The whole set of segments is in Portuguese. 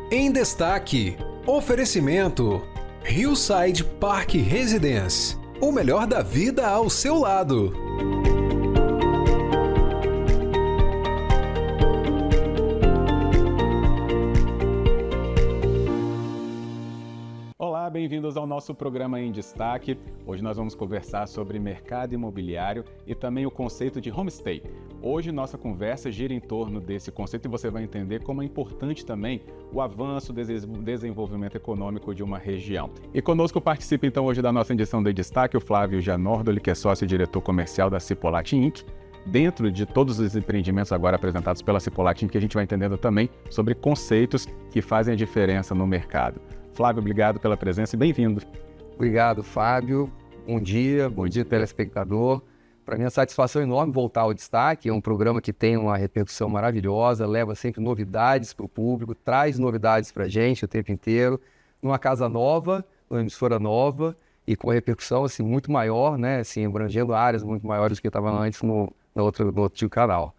Em destaque, oferecimento Hillside Park Residence, o melhor da vida ao seu lado. Olá, bem-vindos ao nosso programa Em Destaque. Hoje nós vamos conversar sobre mercado imobiliário e também o conceito de homestay. Hoje nossa conversa gira em torno desse conceito e você vai entender como é importante também o avanço, o desenvolvimento econômico de uma região. E conosco participa então hoje da nossa edição de Destaque o Flávio Gianordo, que é sócio e diretor comercial da Cipolati Inc. Dentro de todos os empreendimentos agora apresentados pela Cipolati Inc., a gente vai entendendo também sobre conceitos que fazem a diferença no mercado. Flávio, obrigado pela presença e bem-vindo. Obrigado, Fábio. Bom dia telespectador. Para mim é uma satisfação enorme voltar ao Destaque. É um programa que tem uma repercussão maravilhosa, leva sempre novidades para o público, traz novidades para a gente o tempo inteiro. Numa casa nova, numa emissora nova e com repercussão assim, muito maior, né? Assim, abrangendo áreas muito maiores do que estava antes no outro canal.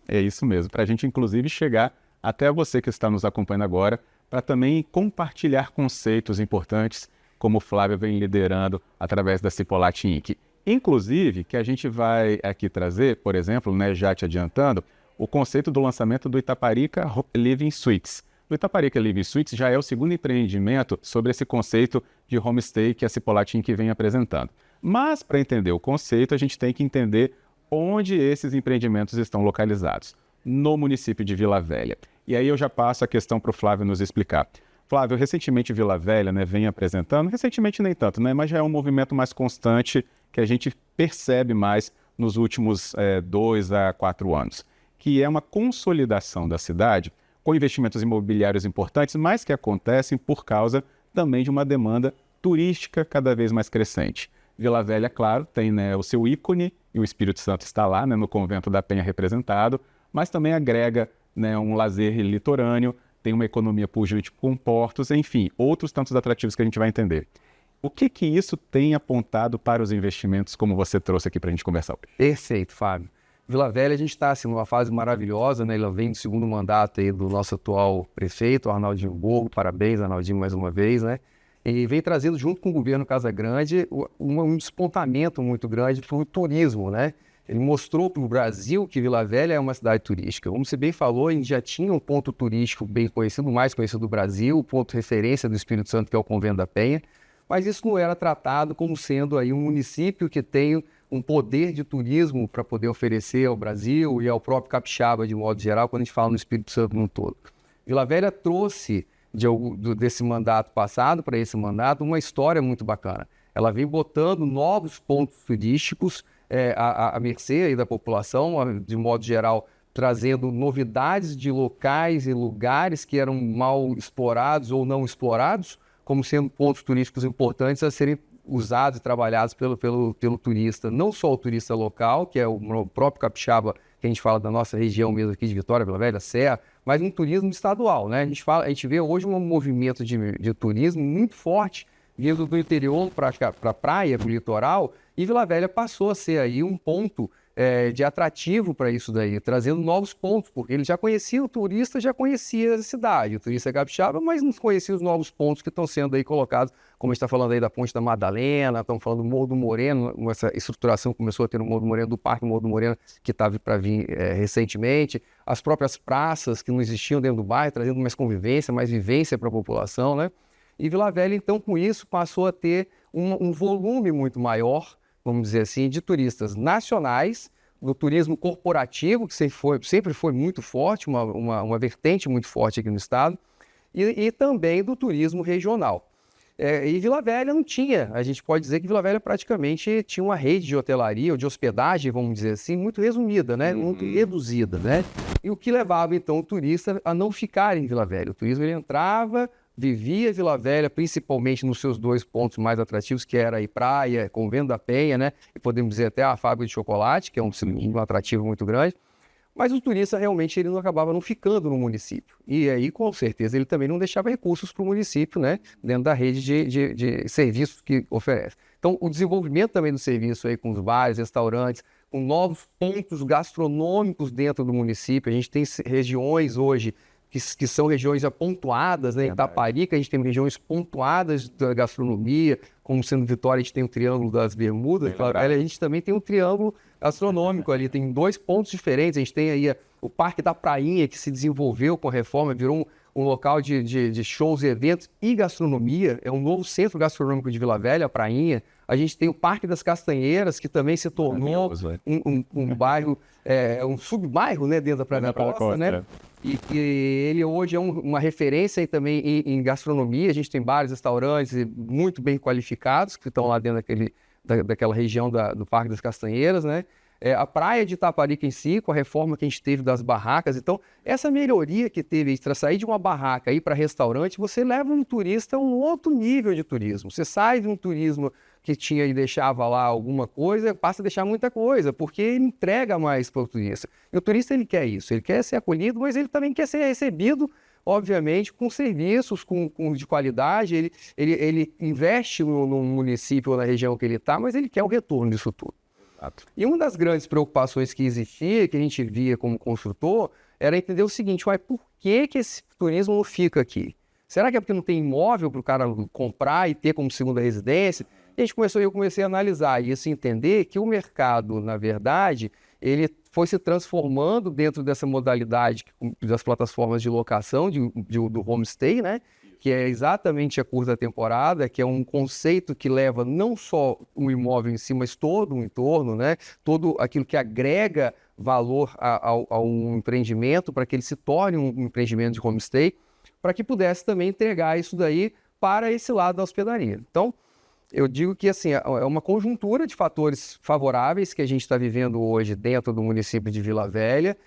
É isso mesmo. Para a gente, inclusive, chegar até você que está nos acompanhando agora, para também compartilhar conceitos importantes, como o Flávio vem liderando através da Cipolati Inc. Inclusive, que a gente vai aqui trazer, por exemplo, né, já te adiantando, o conceito do lançamento do Itaparica Living Suites. O Itaparica Living Suites já é o segundo empreendimento sobre esse conceito de homestay que a Cipolati Inc. vem apresentando. Mas, para entender o conceito, a gente tem que entender onde esses empreendimentos estão localizados. No município de Vila Velha. E aí eu já passo a questão para o Flávio nos explicar. Flávio, recentemente Vila Velha, né, vem apresentando, recentemente nem tanto, né, mas já é um movimento mais constante que a gente percebe mais nos últimos 2 a 4 anos, que é uma consolidação da cidade com investimentos imobiliários importantes, mas que acontecem por causa também de uma demanda turística cada vez mais crescente. Vila Velha, claro, tem, né, o seu ícone, e o Espírito Santo está lá, né, no Convento da Penha representado, mas também agrega, né, um lazer litorâneo, tem uma economia pujante com portos, enfim, outros tantos atrativos que a gente vai entender. O que isso tem apontado para os investimentos, como você trouxe aqui para a gente conversar hoje? Perfeito, Fábio. Vila Velha, a gente está assim, numa fase maravilhosa, né? Ela vem do segundo mandato aí do nosso atual prefeito, Arnaldinho Borgo. Parabéns, Arnaldinho, mais uma vez, né? E vem trazendo, junto com o governo Casa Grande, um despontamento muito grande para o turismo, né? Ele mostrou para o Brasil que Vila Velha é uma cidade turística. Como você bem falou, a gente já tinha um ponto turístico bem conhecido, mais conhecido do Brasil, o ponto de referência do Espírito Santo, que é o Convento da Penha, mas isso não era tratado como sendo aí um município que tem um poder de turismo para poder oferecer ao Brasil e ao próprio capixaba, de modo geral, quando a gente fala no Espírito Santo no todo. Vila Velha trouxe, desse mandato passado para esse mandato, uma história muito bacana. Ela vem botando novos pontos turísticos à mercê aí da população, de modo geral, trazendo novidades de locais e lugares que eram mal explorados ou não explorados, como sendo pontos turísticos importantes a serem usados e trabalhados pelo turista, não só o turista local, que é o próprio capixaba, que a gente fala da nossa região mesmo aqui de Vitória, Vila Velha, Serra, mas um turismo estadual, né? A gente vê hoje um movimento de turismo muito forte, vindo do interior para a praia, para o litoral, e Vila Velha passou a ser aí um ponto de atrativo para isso daí, trazendo novos pontos, porque ele já conhecia o turista, já conhecia a cidade, o turista capixaba, mas não conhecia os novos pontos que estão sendo aí colocados, como a gente está falando aí da Ponte da Madalena, estamos falando do Morro do Moreno, essa estruturação que começou a ter no Morro do Moreno, do Parque Morro do Moreno, que estava para vir recentemente, as próprias praças que não existiam dentro do bairro, trazendo mais convivência, mais vivência para a população, né? E Vila Velha, então, com isso, passou a ter um volume muito maior, vamos dizer assim, de turistas nacionais, do turismo corporativo, que sempre foi muito forte, uma vertente muito forte aqui no estado, e também do turismo regional. E Vila Velha não tinha, a gente pode dizer que Vila Velha praticamente tinha uma rede de hotelaria ou de hospedagem, vamos dizer assim, muito resumida, né? Muito reduzida, né? E o que levava, então, o turista a não ficar em Vila Velha. O turismo ele entrava, vivia Vila Velha, principalmente nos seus 2 pontos mais atrativos, que era aí praia, Convento da Penha, né? E podemos dizer até a fábrica de chocolate, que é um atrativo muito grande. Mas o turista realmente ele não acabava não ficando no município. E aí, com certeza, ele também não deixava recursos para o município, né? Dentro da rede de serviços que oferece. Então, o desenvolvimento também do serviço aí com os bares, restaurantes, com novos pontos gastronômicos dentro do município. A gente tem regiões hoje que são regiões pontuadas, né? Itaparica, a gente tem regiões pontuadas da gastronomia, como sendo Vitória, a gente tem o Triângulo das Bermudas, Vila Velha, a gente também tem um triângulo gastronômico ali, tem 2 pontos diferentes, a gente tem aí o Parque da Prainha, que se desenvolveu com a reforma, virou um local de shows e eventos e gastronomia, é um novo centro gastronômico de Vila Velha, a Prainha. A gente tem o Parque das Castanheiras, que também se tornou um bairro, um sub-bairro, né, dentro da Praia da Costa, né? E ele hoje é uma referência aí também em gastronomia. A gente tem vários restaurantes muito bem qualificados que estão lá dentro daquela região do Parque das Castanheiras, né? A praia de Itaparica em si, com a reforma que a gente teve das barracas. Então, essa melhoria que teve para sair de uma barraca e ir para restaurante, você leva um turista a um outro nível de turismo. Você sai de um turismo que tinha e deixava lá alguma coisa, passa a deixar muita coisa, porque ele entrega mais para o turista. E o turista, ele quer isso, ele quer ser acolhido, mas ele também quer ser recebido, obviamente, com serviços de qualidade. Ele investe no município ou na região que ele está, mas ele quer o retorno disso tudo. E uma das grandes preocupações que existia, que a gente via como construtor, era entender o seguinte: por que esse turismo não fica aqui? Será que é porque não tem imóvel para o cara comprar e ter como segunda residência? E eu comecei a analisar e assim, entender que o mercado, na verdade, ele foi se transformando dentro dessa modalidade das plataformas de locação do homestay, né? Que é exatamente a curta temporada, que é um conceito que leva não só o imóvel em si, mas todo o entorno, né? Todo aquilo que agrega valor ao empreendimento, para que ele se torne um empreendimento de homestay, para que pudesse também entregar isso daí para esse lado da hospedaria. Então, eu digo que assim, é uma conjuntura de fatores favoráveis que a gente está vivendo hoje dentro do município de Vila Velha.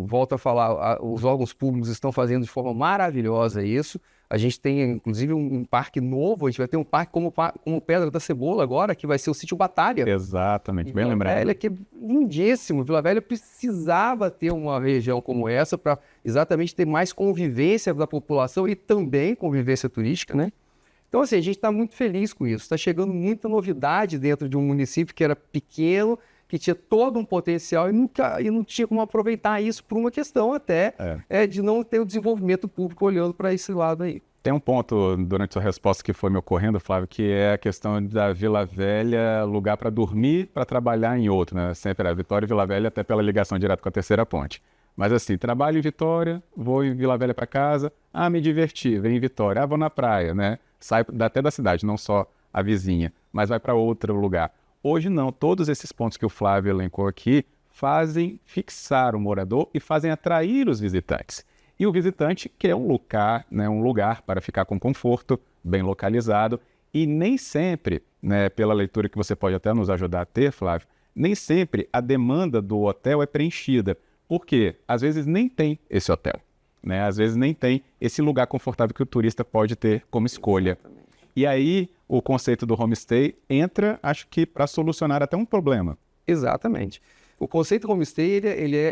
Volto a falar, os órgãos públicos estão fazendo de forma maravilhosa isso. A gente tem, inclusive, um parque novo. A gente vai ter um parque como Pedra da Cebola agora, que vai ser o Sítio Batalha. Exatamente, bem lembrado. Vila Velha, que é lindíssimo. Vila Velha precisava ter uma região como essa para exatamente ter mais convivência da população e também convivência turística, né? Então, assim, a gente está muito feliz com isso. Está chegando muita novidade dentro de um município que era pequeno, que tinha todo um potencial e não tinha como aproveitar isso por uma questão até de não ter o desenvolvimento público olhando para esse lado aí. Tem um ponto durante sua resposta que foi me ocorrendo, Flávio, que é a questão da Vila Velha, lugar para dormir, para trabalhar em outro, né? Sempre a Vitória e Vila Velha, até pela ligação direta com a Terceira Ponte. Mas assim, trabalho em Vitória, vou em Vila Velha para casa, me diverti, venho em Vitória, vou na praia, né? Sai até da cidade, não só a vizinha, mas vai para outro lugar. Hoje não, todos esses pontos que o Flávio elencou aqui fazem fixar o morador e fazem atrair os visitantes. E o visitante quer um lugar para ficar com conforto, bem localizado, e nem sempre, né, pela leitura que você pode até nos ajudar a ter, Flávio, nem sempre a demanda do hotel é preenchida, porque às vezes nem tem esse hotel, né? Às vezes nem tem esse lugar confortável que o turista pode ter como escolha. Exatamente. E aí o conceito do homestay entra, acho que para solucionar até um problema. Exatamente. O conceito homestay,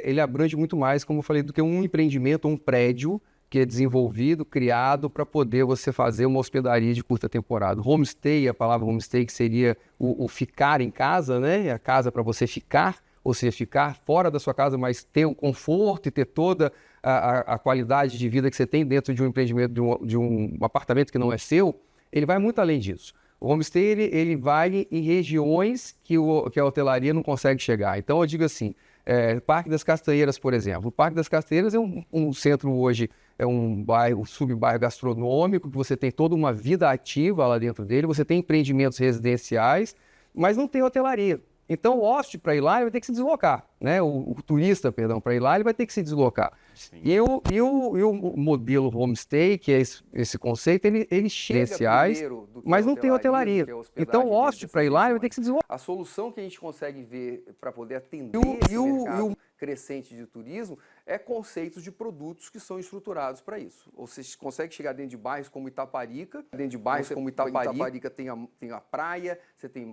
ele abrange muito mais, como eu falei, do que um empreendimento, um prédio que é desenvolvido, criado para poder você fazer uma hospedaria de curta temporada. Homestay, a palavra homestay, que seria o ficar em casa, né? A casa para você ficar, ou seja, ficar fora da sua casa, mas ter o conforto e ter toda a qualidade de vida que você tem dentro de um empreendimento, de um apartamento que não é seu. Ele vai muito além disso. O homestay, ele vai em regiões que a hotelaria não consegue chegar. Então, eu digo assim, Parque das Castanheiras, por exemplo. O Parque das Castanheiras é um centro hoje, é um sub-bairro gastronômico, que você tem toda uma vida ativa lá dentro dele, você tem empreendimentos residenciais, mas não tem hotelaria. Então, o hóspede, para ir lá, ele vai ter que se deslocar, né? O turista, perdão, para ir lá, ele vai ter que se deslocar. E o modelo homestay, que é esse conceito, ele chega primeiro, mas não tem hotelaria. Então, o hóspede, para ir lá, ele vai ter que se deslocar. A solução que a gente consegue ver para poder atender esse mercado crescente de turismo é conceitos de produtos que são estruturados para isso. Ou seja, você consegue chegar dentro de bairros como Itaparica. Dentro de bairros como Itaparica tem a praia, você tem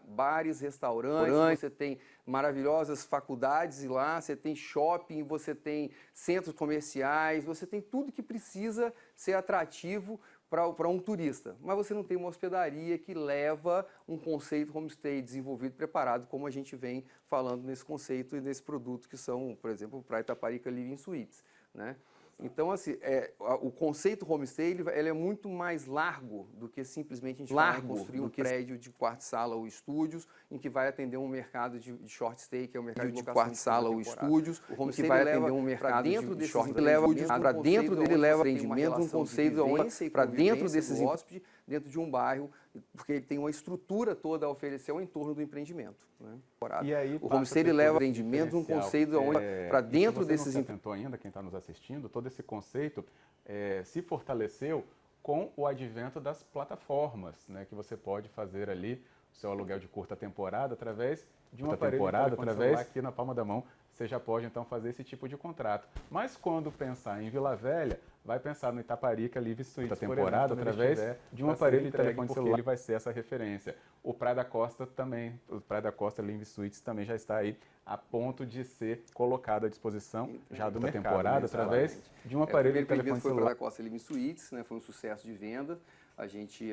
bares, restaurantes, você tem maravilhosas faculdades e lá, você tem shopping, você tem centros comerciais, você tem tudo que precisa ser atrativo para um turista. Mas você não tem uma hospedaria que leva um conceito homestay desenvolvido e preparado, como a gente vem falando nesse conceito e nesse produto que são, por exemplo, para Itaparica Living Suites. né? Então, assim, o conceito homestay ele é muito mais largo do que simplesmente a gente falar em construir um prédio de quarto-sala ou estúdios em que vai atender um mercado de short stay, que é o mercado de quarto-sala ou estúdios. O homestay vai atender um mercado dentro de short stay, para dentro dele leva atendimento, um conceito para dentro desses hóspedes, dentro de um bairro, porque ele tem uma estrutura toda a oferecer ao entorno do empreendimento, né? E aí, o homestay ele leva atendimento, um conceito para dentro desses... Você tentou ainda, quem está nos assistindo, todo esse conceito se fortaleceu com o advento das plataformas, né, que você pode fazer ali o seu aluguel de curta temporada através de uma temporada, através aqui na palma da mão, você já pode então fazer esse tipo de contrato. Mas quando pensar em Vila Velha, vai pensar no Itaparica Live Suites, a temporada, através de um aparelho de telefone celular, ele vai ser essa referência. O Praia da Costa também, o Praia da Costa Live Suites também já está aí a ponto de ser colocado à disposição já do mercado, temporada, através de um aparelho de telefone celular. Foi o Praia da Costa Live Suites, né, foi um sucesso de venda. A gente,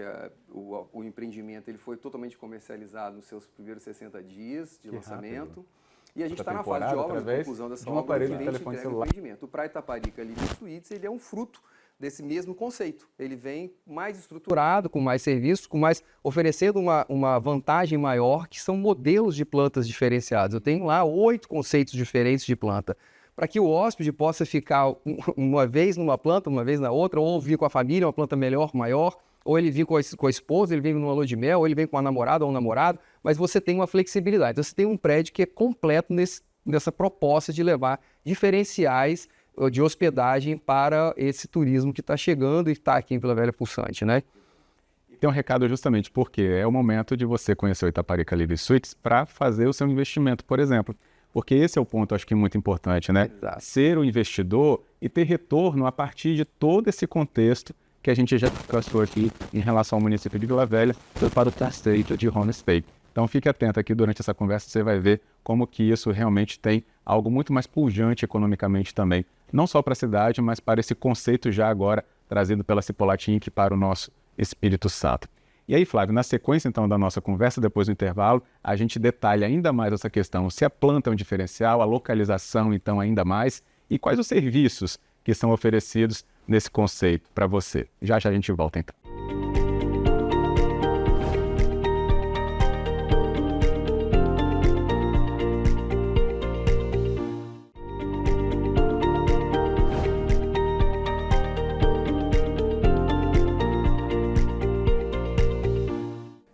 o empreendimento ele foi totalmente comercializado nos seus primeiros 60 dias de lançamento. Rápido. E a gente está na fase de obra, de conclusão dessa obra, aparelho de telefone celular. O Praia Itaparica Live Suites ele é um fruto desse mesmo conceito. Ele vem mais estruturado, com mais serviços, oferecendo uma vantagem maior, que são modelos de plantas diferenciados. Eu tenho lá 8 conceitos diferentes de planta, para que o hóspede possa ficar uma vez numa planta, uma vez na outra, ou vir com a família, uma planta melhor, maior, ou ele vem com a esposa, ele vem numa lua de mel, ou ele vem com a namorada ou um namorado, mas você tem uma flexibilidade. Então, você tem um prédio que é completo nessa proposta de levar diferenciais de hospedagem para esse turismo que está chegando e está aqui em Vila Velha pulsante, né? Tem um recado justamente porque é o momento de você conhecer o Itaparica Live Suites para fazer o seu investimento, por exemplo. Porque esse é o ponto, acho que muito importante, né? Exato. Ser um investidor e ter retorno a partir de todo esse contexto que a gente já discutiu aqui em relação ao município de Vila Velha para o conceito de homestay. Então fique atento aqui durante essa conversa, você vai ver como que isso realmente tem algo muito mais pujante economicamente também. Não só para a cidade, mas para esse conceito já agora trazido pela Cipollati Inc. para o nosso Espírito Santo. E aí, Flávio, na sequência então da nossa conversa, depois do intervalo, a gente detalha ainda mais essa questão, se a planta é um diferencial, a localização então ainda mais, e quais os serviços que são oferecidos nesse conceito para você. Já já a gente volta então.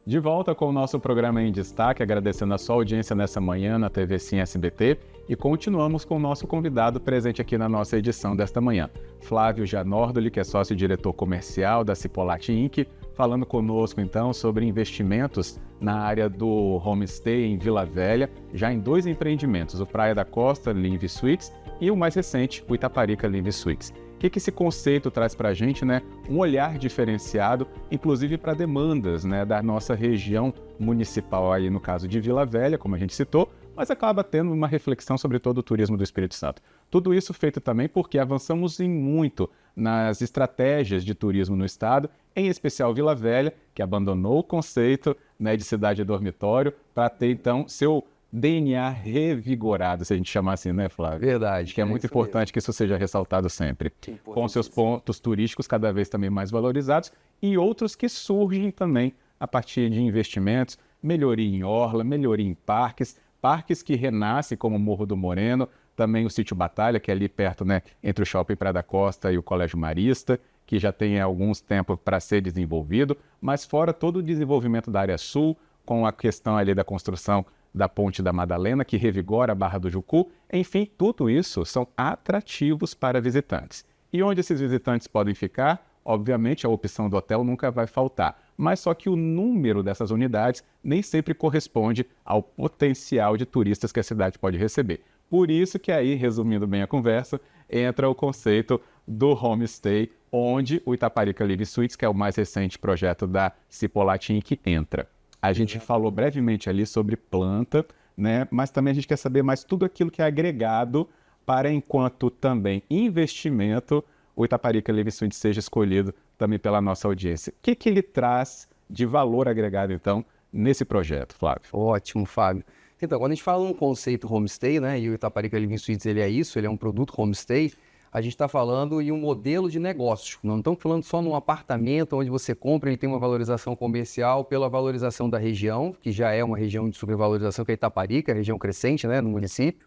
De volta com o nosso programa em destaque, agradecendo a sua audiência nessa manhã na TV Sim SBT, e continuamos com o nosso convidado presente aqui na nossa edição desta manhã, Flávio Janordoli, que é sócio-diretor comercial da Cipollati Inc., falando conosco então sobre investimentos na área do homestay em Vila Velha, já em 2 empreendimentos, o Praia da Costa Live Suites e o mais recente, o Itaparica Live Suites. O que esse conceito traz para a gente, né? Um olhar diferenciado, inclusive para demandas, né, da nossa região municipal, aí no caso de Vila Velha, como a gente citou, mas acaba tendo uma reflexão sobre todo o turismo do Espírito Santo. Tudo isso feito também porque avançamos em muito nas estratégias de turismo no estado, em especial Vila Velha, que abandonou o conceito, né, de cidade dormitório para ter então seu DNA revigorado, se a gente chamar assim, né, Flávio? Verdade. Que é muito importante que isso seja ressaltado sempre. Com seus pontos turísticos cada vez também mais valorizados e outros que surgem também a partir de investimentos, melhoria em orla, melhoria em parques que renascem como o Morro do Moreno, também o Sítio Batalha, que é ali perto, né, entre o Shopping Praia da Costa e o Colégio Marista, que já tem alguns tempos para ser desenvolvido, mas fora todo o desenvolvimento da área sul, com a questão ali da construção da Ponte da Madalena, que revigora a Barra do Jucu. Enfim, tudo isso são atrativos para visitantes. E onde esses visitantes podem ficar? Obviamente, a opção do hotel nunca vai faltar, mas só que o número dessas unidades nem sempre corresponde ao potencial de turistas que a cidade pode receber. Por isso que aí, resumindo bem a conversa, entra o conceito do homestay, onde o Itaparica Live Suites, que é o mais recente projeto da Cipollati Inc., entra. A gente falou brevemente ali sobre planta, né? Mas também a gente quer saber mais tudo aquilo que é agregado para, enquanto também investimento, o Itaparica Live Suites seja escolhido também pela nossa audiência. O que ele traz de valor agregado, então, nesse projeto, Flávio? Ótimo, Fábio. Então, quando a gente fala um conceito homestay, né, e o Itaparica Live Suites ele é isso, ele é um produto homestay, a gente está falando em um modelo de negócio. Não estamos falando só num apartamento onde você compra e tem uma valorização comercial pela valorização da região, que já é uma região de supervalorização, que é Itaparica, região crescente, né, no município.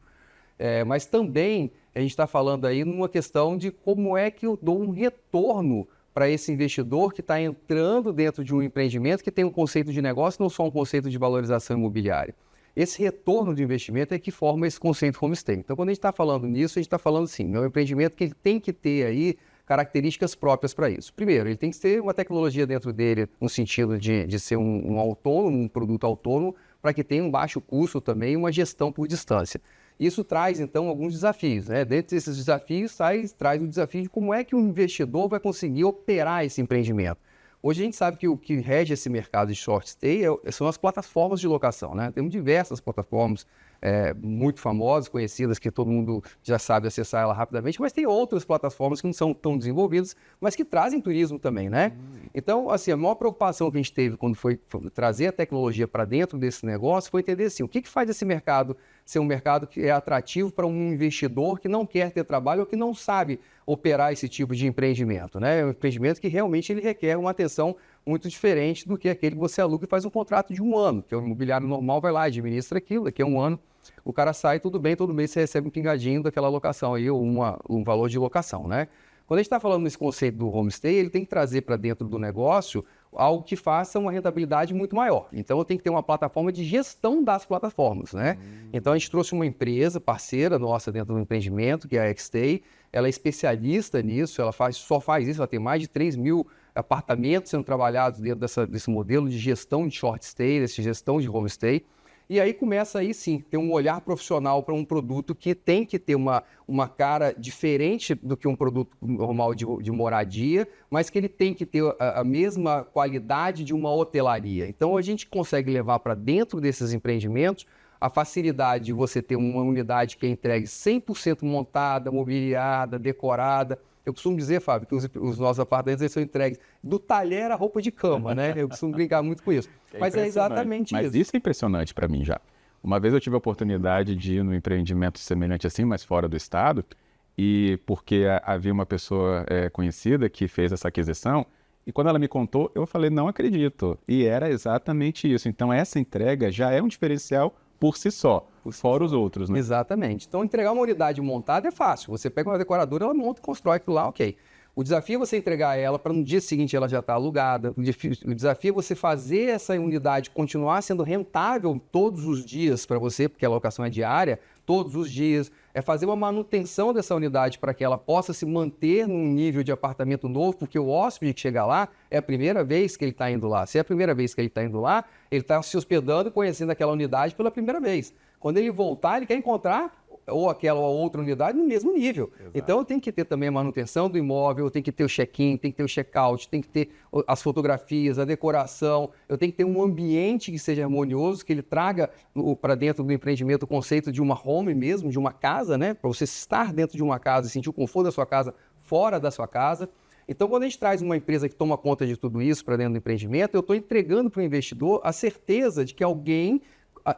Mas também a gente está falando aí numa questão de como é que eu dou um retorno para esse investidor que está entrando dentro de um empreendimento que tem um conceito de negócio, não só um conceito de valorização imobiliária. Esse retorno de investimento é que forma esse conceito homestay. Então, quando a gente está falando nisso, a gente está falando assim, é um empreendimento que ele tem que ter aí características próprias para isso. Primeiro, ele tem que ter uma tecnologia dentro dele, no sentido de ser um autônomo, um produto autônomo, para que tenha um baixo custo também e uma gestão por distância. Isso traz, então, alguns desafios, né? Dentro desses desafios, traz o desafio de como é que o investidor vai conseguir operar esse empreendimento. Hoje a gente sabe que o que rege esse mercado de short stay são as plataformas de locação, né? Temos diversas plataformas muito famosas, conhecidas, que todo mundo já sabe acessar ela rapidamente, mas tem outras plataformas que não são tão desenvolvidas, mas que trazem turismo também, né? Então, assim, a maior preocupação que a gente teve quando foi trazer a tecnologia para dentro desse negócio foi entender assim, o que faz esse mercado ser um mercado que é atrativo para um investidor que não quer ter trabalho ou que não sabe operar esse tipo de empreendimento, né? É um empreendimento que realmente ele requer uma atenção muito diferente do que aquele que você aluga e faz um contrato de 1 ano, que o imobiliário normal vai lá, administra aquilo, daqui a 1 ano o cara sai, tudo bem, todo mês você recebe um pingadinho daquela locação aí, ou um valor de locação, né? Quando a gente está falando nesse conceito do homestay, ele tem que trazer para dentro do negócio algo que faça uma rentabilidade muito maior. Então, eu tenho que ter uma plataforma de gestão das plataformas, né? Então, a gente trouxe uma empresa parceira nossa dentro do empreendimento, que é a Xstay. Ela é especialista nisso, ela só faz isso, ela tem mais de 3 mil apartamentos sendo trabalhados dentro desse modelo de gestão de short stay, dessa gestão de homestay. E aí começa aí sim, ter um olhar profissional para um produto que tem que ter uma cara diferente do que um produto normal de moradia, mas que ele tem que ter a mesma qualidade de uma hotelaria. Então a gente consegue levar para dentro desses empreendimentos a facilidade de você ter uma unidade que é entregue 100% montada, mobiliada, decorada. Eu costumo dizer, Fábio, que os nossos apartamentos eles são entregues do talher à roupa de cama, né? Eu costumo brincar muito com isso. Mas é exatamente isso. Mas isso é impressionante para mim já. Uma vez eu tive a oportunidade de ir num empreendimento semelhante assim, mas fora do estado, e porque havia uma pessoa conhecida que fez essa aquisição, e quando ela me contou, eu falei, não acredito. E era exatamente isso. Então essa entrega já é um diferencial por si só, fora os outros, né? Exatamente. Então, entregar uma unidade montada é fácil. Você pega uma decoradora, ela monta e constrói aquilo lá, ok. O desafio é você entregar ela para no dia seguinte ela já estar alugada. O desafio é você fazer essa unidade continuar sendo rentável todos os dias para você, porque a locação é diária, todos os dias. É fazer uma manutenção dessa unidade para que ela possa se manter num nível de apartamento novo, porque o hóspede que chega lá é a primeira vez que ele está indo lá. Se é a primeira vez que ele está indo lá, ele está se hospedando e conhecendo aquela unidade pela primeira vez. Quando ele voltar, ele quer encontrar ou aquela ou outra unidade no mesmo nível. Exato. Então, eu tenho que ter também a manutenção do imóvel, eu tenho que ter o check-in, tem que ter o check-out, tem que ter as fotografias, a decoração, eu tenho que ter um ambiente que seja harmonioso, que ele traga para dentro do empreendimento o conceito de uma home mesmo, de uma casa, né? Para você estar dentro de uma casa e sentir o conforto da sua casa fora da sua casa. Então, quando a gente traz uma empresa que toma conta de tudo isso para dentro do empreendimento, eu estou entregando para o investidor a certeza de que alguém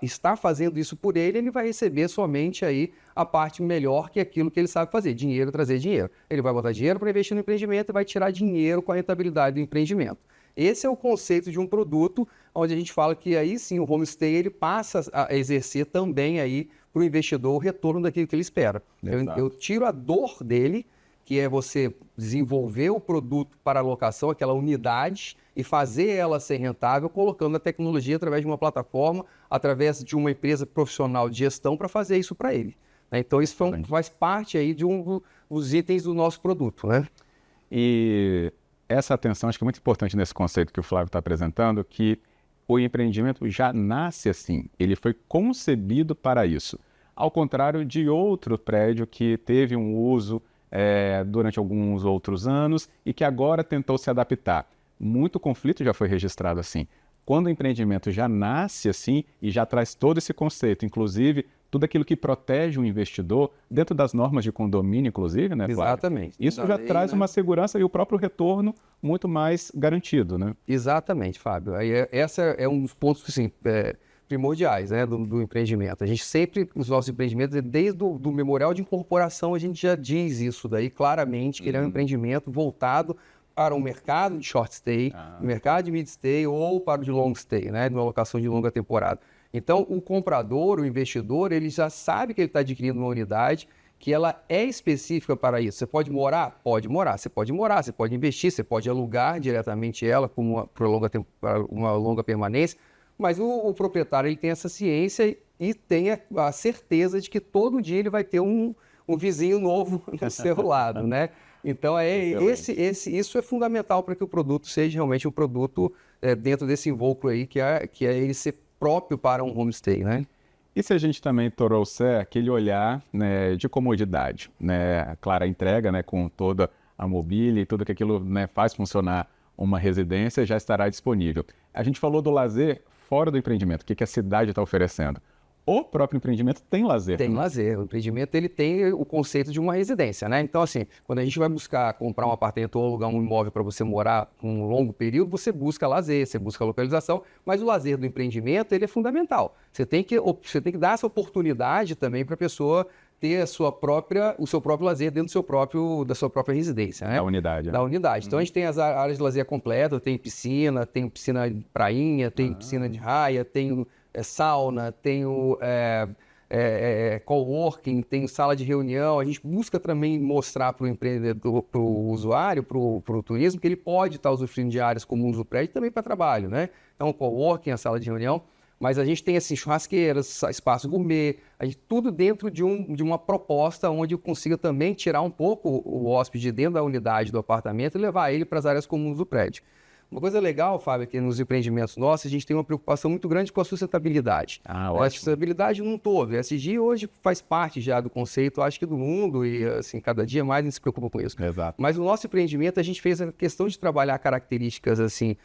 está fazendo isso por ele, ele vai receber somente aí a parte melhor que aquilo que ele sabe fazer, dinheiro, trazer dinheiro. Ele vai botar dinheiro para investir no empreendimento e vai tirar dinheiro com a rentabilidade do empreendimento. Esse é o conceito de um produto onde a gente fala que aí sim o homestay ele passa a exercer também aí para o investidor o retorno daquilo que ele espera. Eu tiro a dor dele, que é você desenvolver o produto para alocação, aquela unidade, e fazer ela ser rentável, colocando a tecnologia através de uma plataforma, através de uma empresa profissional de gestão para fazer isso para ele. Então, isso faz parte aí de dos itens do nosso produto, né? E essa atenção, acho que é muito importante nesse conceito que o Flávio está apresentando, que o empreendimento já nasce assim, ele foi concebido para isso. Ao contrário de outro prédio que teve um uso durante alguns outros anos e que agora tentou se adaptar. Muito conflito já foi registrado assim. Quando o empreendimento já nasce assim e já traz todo esse conceito, inclusive tudo aquilo que protege o investidor, dentro das normas de condomínio, inclusive, né, Flávio? Exatamente. Isso já traz uma segurança e o próprio retorno muito mais garantido, né? Exatamente, Fábio. Aí esse é um dos pontos, assim, primordiais, né, do empreendimento. A gente sempre, os nossos empreendimentos, desde do memorial de incorporação, a gente já diz isso daí claramente, que ele é um empreendimento voltado para o mercado de short stay, mercado de mid stay ou para o de long stay, né, de uma locação de longa temporada. Então, o comprador, o investidor, ele já sabe que ele está adquirindo uma unidade que ela é específica para isso. Você pode morar? Pode morar. Você pode morar, você pode investir, você pode alugar diretamente ela para uma longa permanência, mas o proprietário ele tem essa ciência e tem a certeza de que todo dia ele vai ter um vizinho novo no seu lado, né? Então, isso é fundamental para que o produto seja realmente um produto dentro desse invólucro aí, que é ele ser próprio para um homestay, né? E se a gente também trouxer aquele olhar, né, de comodidade, né, a clara entrega, né, com toda a mobília e tudo que aquilo, né, faz funcionar uma residência, já estará disponível. A gente falou do lazer fora do empreendimento, o que a cidade está oferecendo. O próprio empreendimento tem lazer. Tem lazer. O empreendimento ele tem o conceito de uma residência, né? Então, assim, quando a gente vai buscar comprar um apartamento ou alugar um imóvel para você morar por um longo período, você busca lazer, você busca localização, mas o lazer do empreendimento ele é fundamental. Você tem que dar essa oportunidade também para a pessoa ter o seu próprio lazer dentro da sua própria residência, né? Da unidade. Da unidade. Então, a gente tem as áreas de lazer completa, tem piscina de prainha, tem piscina de raia, tem sauna, tem o coworking, tem sala de reunião. A gente busca também mostrar para o empreendedor, para o usuário, para o turismo, que ele pode estar usufruindo de áreas comuns do prédio também para trabalho, né? Então, o coworking, a sala de reunião. Mas a gente tem assim, churrasqueiras, espaço gourmet, tudo dentro de uma proposta onde eu consiga também tirar um pouco o hóspede dentro da unidade do apartamento e levar ele para as áreas comuns do prédio. Uma coisa legal, Fábio, é que nos empreendimentos nossos a gente tem uma preocupação muito grande com a sustentabilidade. Ótimo. A sustentabilidade num todo. A ESG hoje faz parte já do conceito, acho que do mundo, e assim, cada dia mais a gente se preocupa com isso. Exato. Mas no nosso empreendimento a gente fez a questão de trabalhar características assim,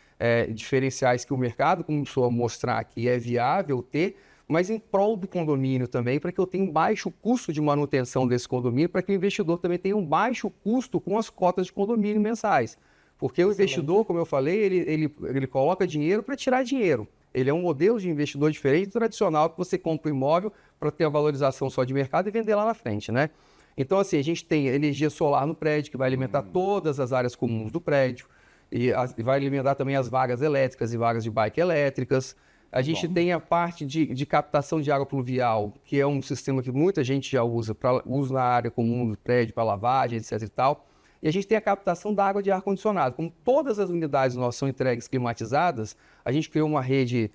diferenciais que o mercado começou a mostrar que é viável ter, mas em prol do condomínio também, para que eu tenha um baixo custo de manutenção desse condomínio, para que o investidor também tenha um baixo custo com as cotas de condomínio mensais. Porque o investidor, como eu falei, ele coloca dinheiro para tirar dinheiro. Ele é um modelo de investidor diferente do tradicional, que você compra um imóvel para ter a valorização só de mercado e vender lá na frente, né? Então, assim, a gente tem energia solar no prédio, que vai alimentar todas as áreas comuns do prédio, e vai alimentar também as vagas elétricas e vagas de bike elétricas. A gente tem a parte de captação de água pluvial, que é um sistema que muita gente já usa na área comum do prédio, para lavagem, etc e tal. E a gente tem a captação da água de ar-condicionado. Como todas as unidades nossas são entregues climatizadas, a gente criou uma rede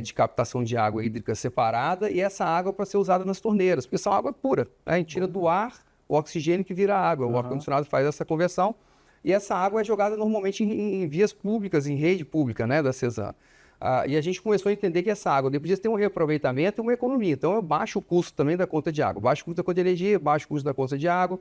de captação de água hídrica separada e essa água para ser usada nas torneiras, porque essa água é pura, né? A gente tira do ar o oxigênio que vira água. O ar-condicionado faz essa conversão e essa água é jogada normalmente em vias públicas, em rede pública, né, da CESAM. E a gente começou a entender que essa água depois tem um reaproveitamento e uma economia. Então, é baixo o custo também da conta de água, baixo custo da conta de energia, baixo custo da conta de água.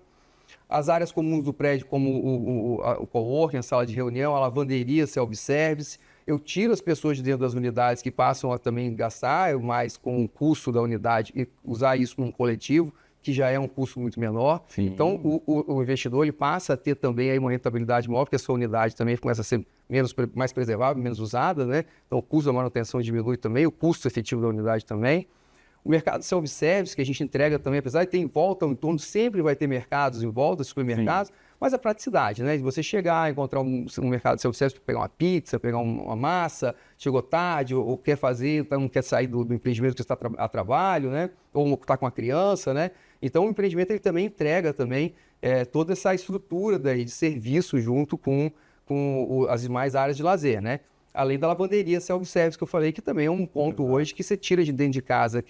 As áreas comuns do prédio, como o coworking, a sala de reunião, a lavanderia, self-service. Eu tiro as pessoas de dentro das unidades que passam a também gastar mais com o custo da unidade e usar isso num coletivo, que já é um custo muito menor. Sim. Então, o investidor ele passa a ter também aí uma rentabilidade maior, porque a sua unidade também começa a ser mais preservável, menos usada, né? Então, o custo da manutenção diminui também, o custo efetivo da unidade também. O mercado self-service, que a gente entrega também, apesar de ter em volta, ao entorno, sempre vai ter mercados em volta, supermercados, sim, mas a praticidade, né? De você chegar, encontrar um mercado self-service para pegar uma pizza, pegar uma massa, chegou tarde, ou quer fazer, então não quer sair do empreendimento que está a trabalho, né? Ou está com a criança, né? Então, o empreendimento ele também entrega também toda essa estrutura daí de serviço junto com as demais áreas de lazer, né? Além da lavanderia self-service que eu falei, que também é um ponto hoje que você tira de dentro de casa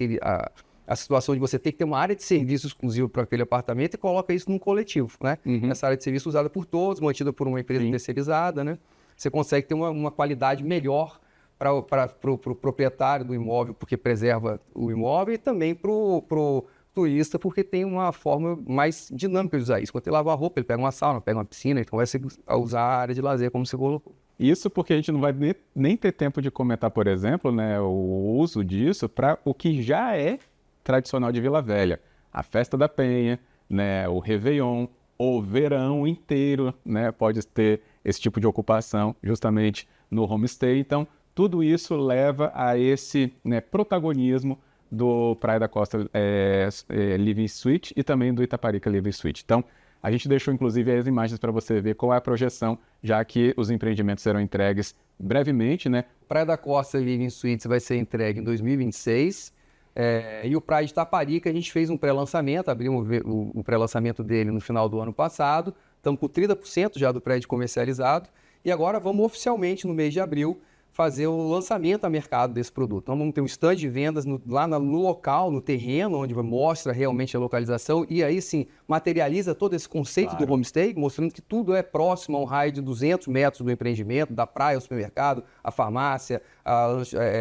a situação de você ter que ter uma área de serviço exclusiva para aquele apartamento e coloca isso num coletivo, né? Uhum. Essa área de serviço usada por todos, mantida por uma empresa terceirizada, né? Você consegue ter uma qualidade melhor para o proprietário do imóvel, porque preserva o imóvel, e também para o turista, porque tem uma forma mais dinâmica de usar isso. Quando ele lava a roupa, ele pega uma sauna, pega uma piscina, então vai usar a área de lazer, como você colocou. Isso porque a gente não vai nem ter tempo de comentar, por exemplo, né, o uso disso para o que já é tradicional de Vila Velha. A Festa da Penha, né, o Réveillon, o verão inteiro, né, pode ter esse tipo de ocupação justamente no homestay. Então, tudo isso leva a esse, né, protagonismo do Praia da Costa Living Suite e também do Itaparica Living Suite. Então, a gente deixou inclusive as imagens para você ver qual é a projeção, já que os empreendimentos serão entregues brevemente, né? Praia da Costa Living Suites vai ser entregue em 2026. E o Praia de Itaparica, a gente fez um pré-lançamento, abrimos o pré-lançamento dele no final do ano passado. Estamos com 30% já do prédio comercializado. E agora vamos oficialmente, no mês de abril, fazer o lançamento a mercado desse produto. Então vamos ter um stand de vendas lá no local, no terreno, onde mostra realmente a localização e aí sim materializa todo esse conceito do homestay, mostrando que tudo é próximo a um raio de 200 metros do empreendimento, da praia ao supermercado, a farmácia,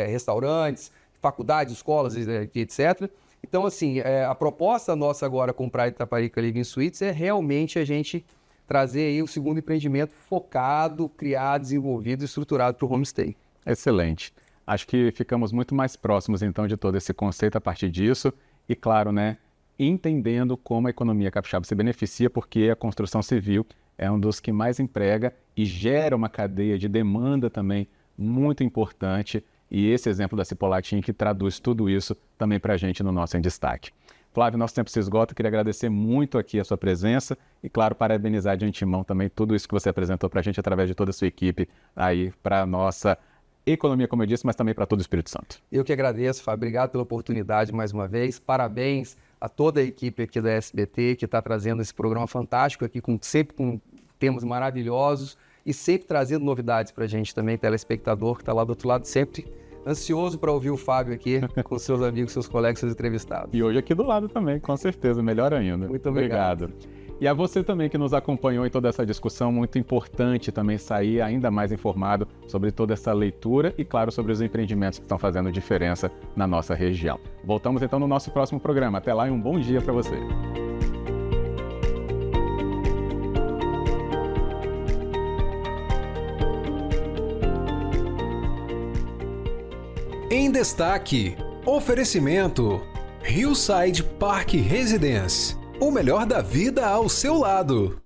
restaurantes, faculdades, escolas, etc. Então, assim, a proposta nossa agora com o Praia de Itaparica Living Suites é realmente a gente trazer aí o segundo empreendimento focado, criado, desenvolvido e estruturado para o homestay. Excelente. Acho que ficamos muito mais próximos, então, de todo esse conceito a partir disso. E, claro, né, entendendo como a economia capixaba se beneficia, porque a construção civil é um dos que mais emprega e gera uma cadeia de demanda também muito importante. E esse exemplo da Cipolletti Inc. traduz tudo isso também para a gente no nosso Em Destaque. Flávio, nosso tempo se esgota, queria agradecer muito aqui a sua presença e, claro, parabenizar de antemão também tudo isso que você apresentou para a gente através de toda a sua equipe aí para a nossa economia, como eu disse, mas também para todo o Espírito Santo. Eu que agradeço, Fábio. Obrigado pela oportunidade mais uma vez. Parabéns a toda a equipe aqui da SBT que está trazendo esse programa fantástico aqui, sempre com temas maravilhosos e sempre trazendo novidades para a gente também, telespectador que está lá do outro lado, sempre ansioso para ouvir o Fábio aqui com seus amigos, seus colegas, seus entrevistados. E hoje aqui do lado também, com certeza, melhor ainda. Muito obrigado. E a você também que nos acompanhou em toda essa discussão, muito importante também sair ainda mais informado sobre toda essa leitura e, claro, sobre os empreendimentos que estão fazendo diferença na nossa região. Voltamos então no nosso próximo programa. Até lá e um bom dia para você. Em Destaque, oferecimento Hillside Park Residence, o melhor da vida ao seu lado.